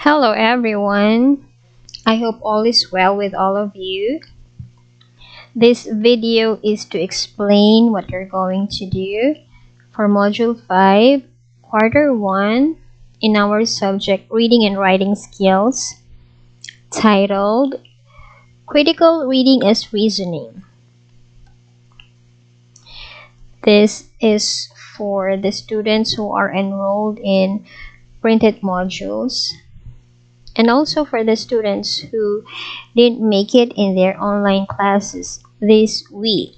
Hello everyone. I hope all is well with all of you. This video is to explain what you're going to do for Module 5, Quarter 1 in our subject Reading and Writing Skills, titled Critical Reading as Reasoning. This is for the students who are enrolled in printed modules, and also for the students who didn't make it in their online classes this week.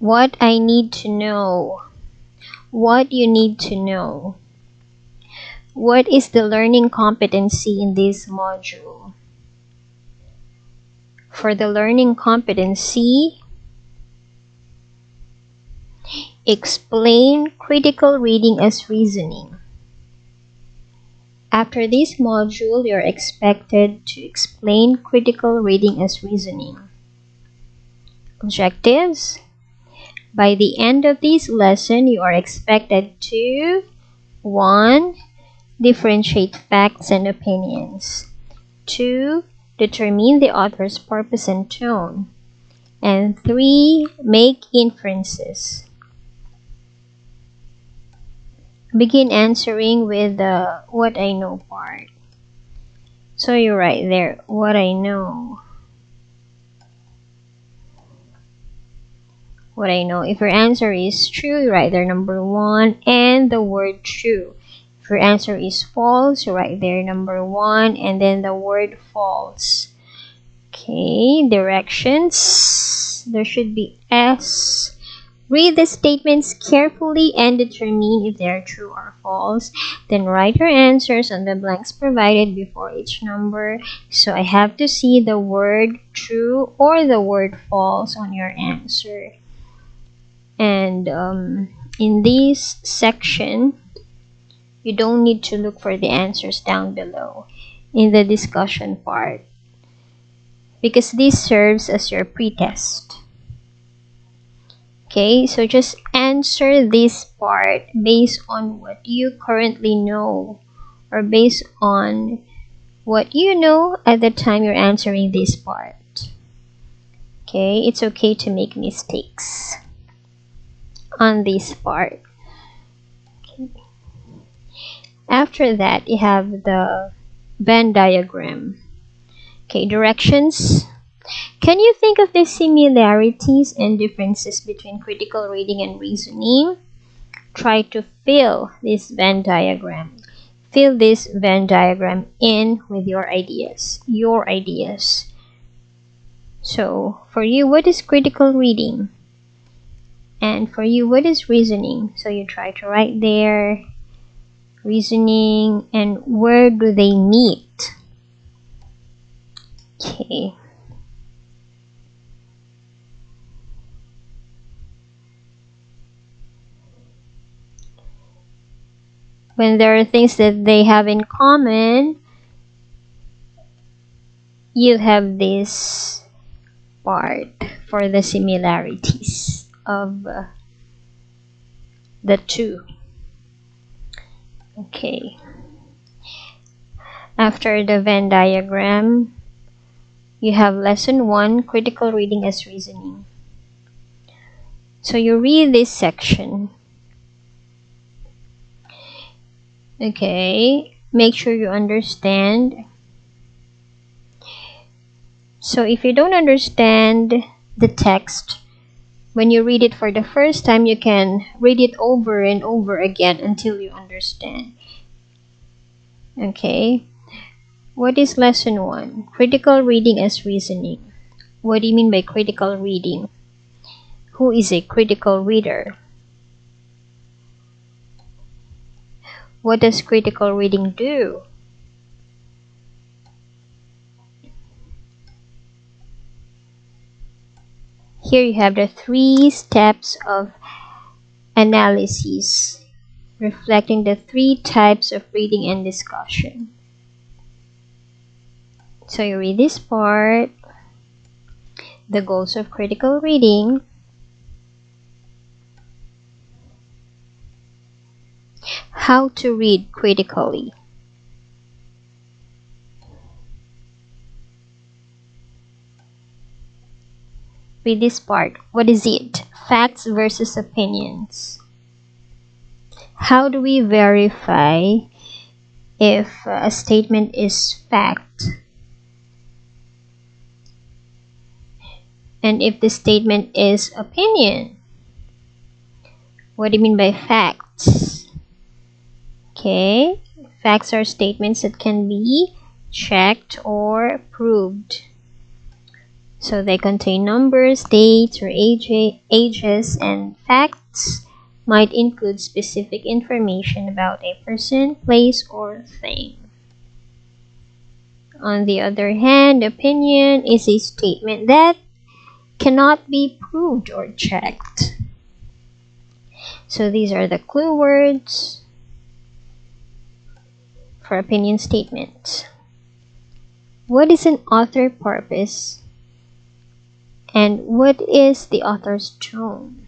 What I need to know. What you need to know. What is the learning competency in this module? For the learning competency, explain critical reading as reasoning. After this module, you're expected to explain critical reading as reasoning. Objectives. By the end of this lesson, you are expected to 1. Differentiate facts and opinions. 2. Determine the author's purpose and tone. And 3. Make inferences. Begin answering with the what I know part. So you write there, what I know. What I know. If your answer is true, you write there number 1 and the word true. If your answer is false, you write there number 1 and then the word false. Okay, directions. There should be S. Read the statements carefully and determine if they are true or false. Then write your answers on the blanks provided before each number. So I have to see the word true or the word false on your answer. And in this section, you don't need to look for the answers down below in the discussion part, because this serves as your pretest. Okay, so just answer this part based on what you currently know, or based on what you know at the time you're answering this part. Okay, it's okay to make mistakes on this part. Okay. After that, you have the Venn diagram. Okay, directions. Can you think of the similarities and differences between critical reading and reasoning? Try to fill this Venn diagram. Fill this Venn diagram in with your ideas. So, for you, what is critical reading? And for you, what is reasoning? So you try to write there reasoning and where do they meet? Okay. When there are things that they have in common, you have this part for the similarities of the two. Okay. After the Venn diagram, you have lesson 1, critical reading as reasoning. So you read this section. Okay, make sure you understand. So if you don't understand the text, when you read it for the first time, you can read it over and over again until you understand. Okay, what is lesson 1? Critical reading as reasoning. What do you mean by critical reading? Who is a critical reader? What does critical reading do? Here you have the 3 steps of analysis, reflecting the 3 types of reading and discussion. So you read this part, the goals of critical reading, how to read critically. Read this part. What is it? Facts versus opinions. How do we verify if a statement is fact and if the statement is opinion? What do you mean by facts? Okay, facts are statements that can be checked or proved. So they contain numbers, dates, or ages, and facts might include specific information about a person, place, or thing. On the other hand, opinion is a statement that cannot be proved or checked. So these are the clue words for opinion statements. What is an author purpose? And what is the author's tone?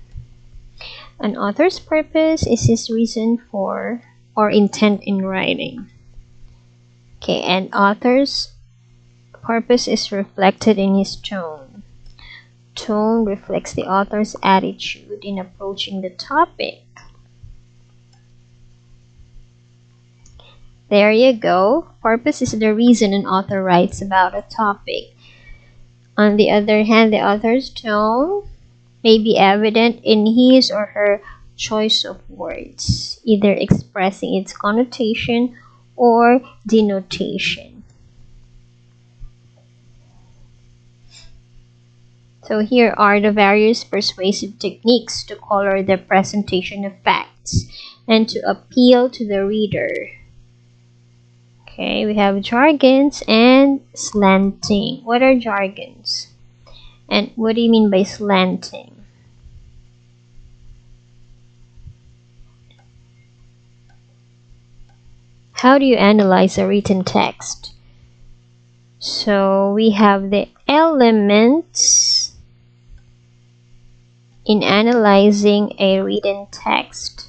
An author's purpose is his reason for or intent in writing. Okay, and author's purpose is reflected in his tone. Tone reflects the author's attitude in approaching the topic. There you go. Purpose is the reason an author writes about a topic. On the other hand, the author's tone may be evident in his or her choice of words, either expressing its connotation or denotation. So here are the various persuasive techniques to color the presentation of facts and to appeal to the reader. Okay, we have jargons and slanting. What are jargons? And what do you mean by slanting? How do you analyze a written text? So we have the elements in analyzing a written text.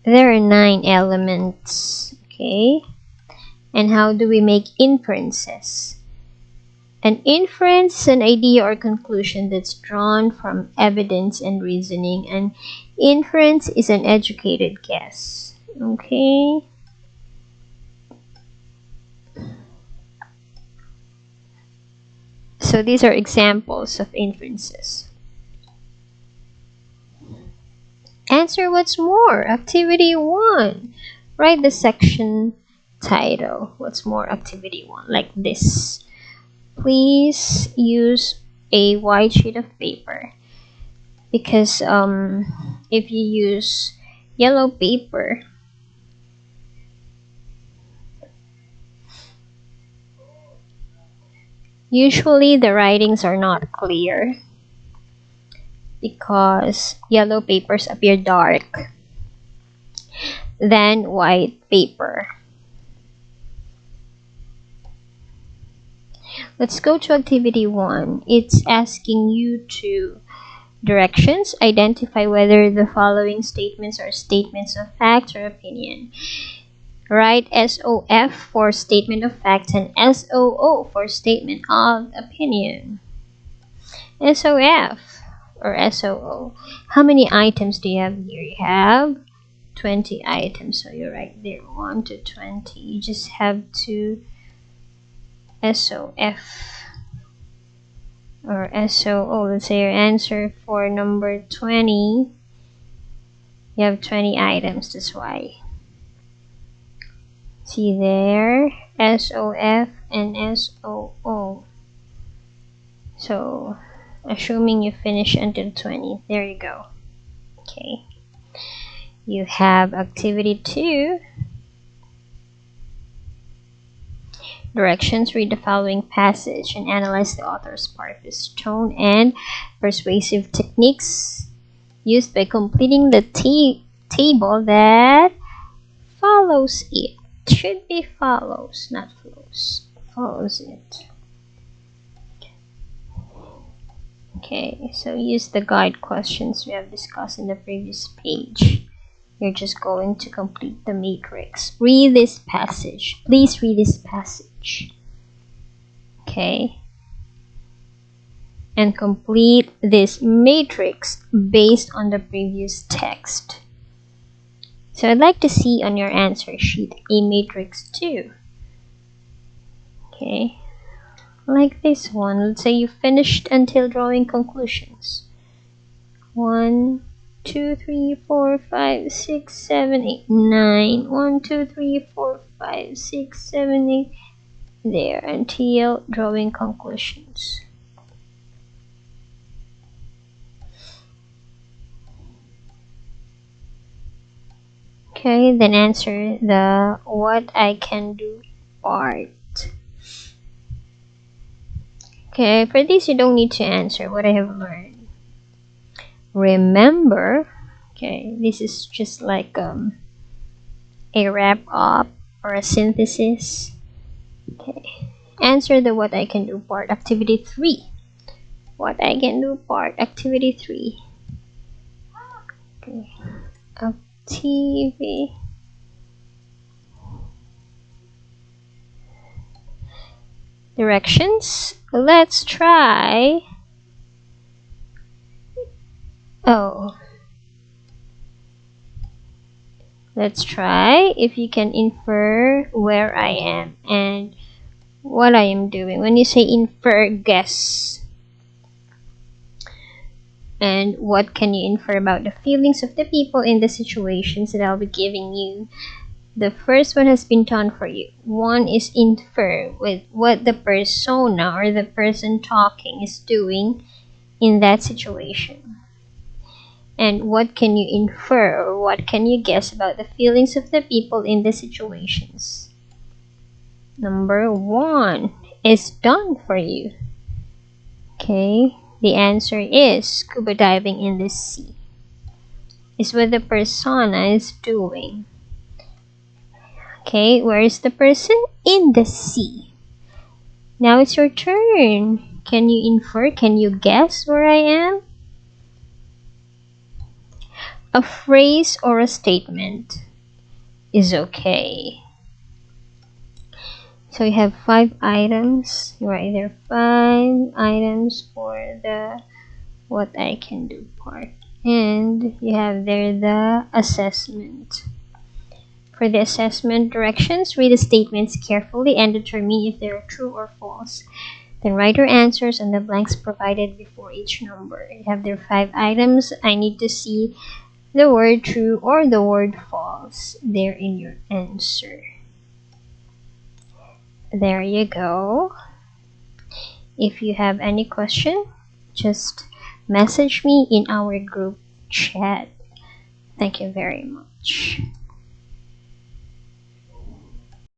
There are 9 elements, okay? And how do we make inferences? An inference is an idea or conclusion that's drawn from evidence and reasoning. An inference is an educated guess, okay? So these are examples of inferences. Answer what's more. Activity 1. Write the section title. What's more? Activity 1. Like this. Please use a white sheet of paper. Because if you use yellow paper, usually the writings are not clear. Because yellow papers appear dark than white paper. Let's go to activity 1. It's asking you to directions. Identify whether the following statements are statements of fact or opinion. Write SOF for statement of fact and SOO for statement of opinion. SOF or SOO. How many items do you have here? You have 20 items. So you write there 1 to 20. You just have to SOF or SOO. Let's say your answer for number 20. You have 20 items. That's why. See there, SOF and SOO. So assuming you finish until 20, there you go. Okay, You have activity 2. Directions. Read the following passage and analyze the author's part of his tone and persuasive techniques used by completing the table that follows it. Should be follows, not flows. Follows it. Okay, so use the guide questions we have discussed in the previous page. You're just going to complete the matrix. Read this passage. Please read this passage. Okay. And complete this matrix based on the previous text. So I'd like to see on your answer sheet a matrix 2. Okay. Like this one. Let's say you finished until drawing conclusions. 1, 2, 3, 4, 5, 6, 7, 8, 9. 1, 2, 3, 4, 5, 6, 7, 8. There until drawing conclusions. Okay, then answer the what I can do part. Okay, for this you don't need to answer what I have learned. Remember, okay, this is just like a wrap up or a synthesis. Okay, answer the what I can do part. Activity 3. What I can do part. Activity 3. Okay, activity. Directions. Let's try. Let's try if you can infer where I am and what I am doing. When you say infer, guess. And what can you infer about the feelings of the people in the situations that I'll be giving you? The first one has been done for you. One is infer with what the persona or the person talking is doing in that situation. And what can you infer or what can you guess about the feelings of the people in the situations? Number 1 is done for you. Okay, the answer is scuba diving in the sea. Is what the persona is doing. Okay, where is the person? In the sea. Now it's your turn. Can you infer? Can you guess where I am? A phrase or a statement is okay. So you have 5 items. You write there 5 items for the what I can do part. And you have there the assessment. For the assessment directions, read the statements carefully and determine if they are true or false. Then write your answers on the blanks provided before each number. You have there 5 items. I need to see the word true or the word false there in your answer. There you go. If you have any question, just message me in our group chat. Thank you very much.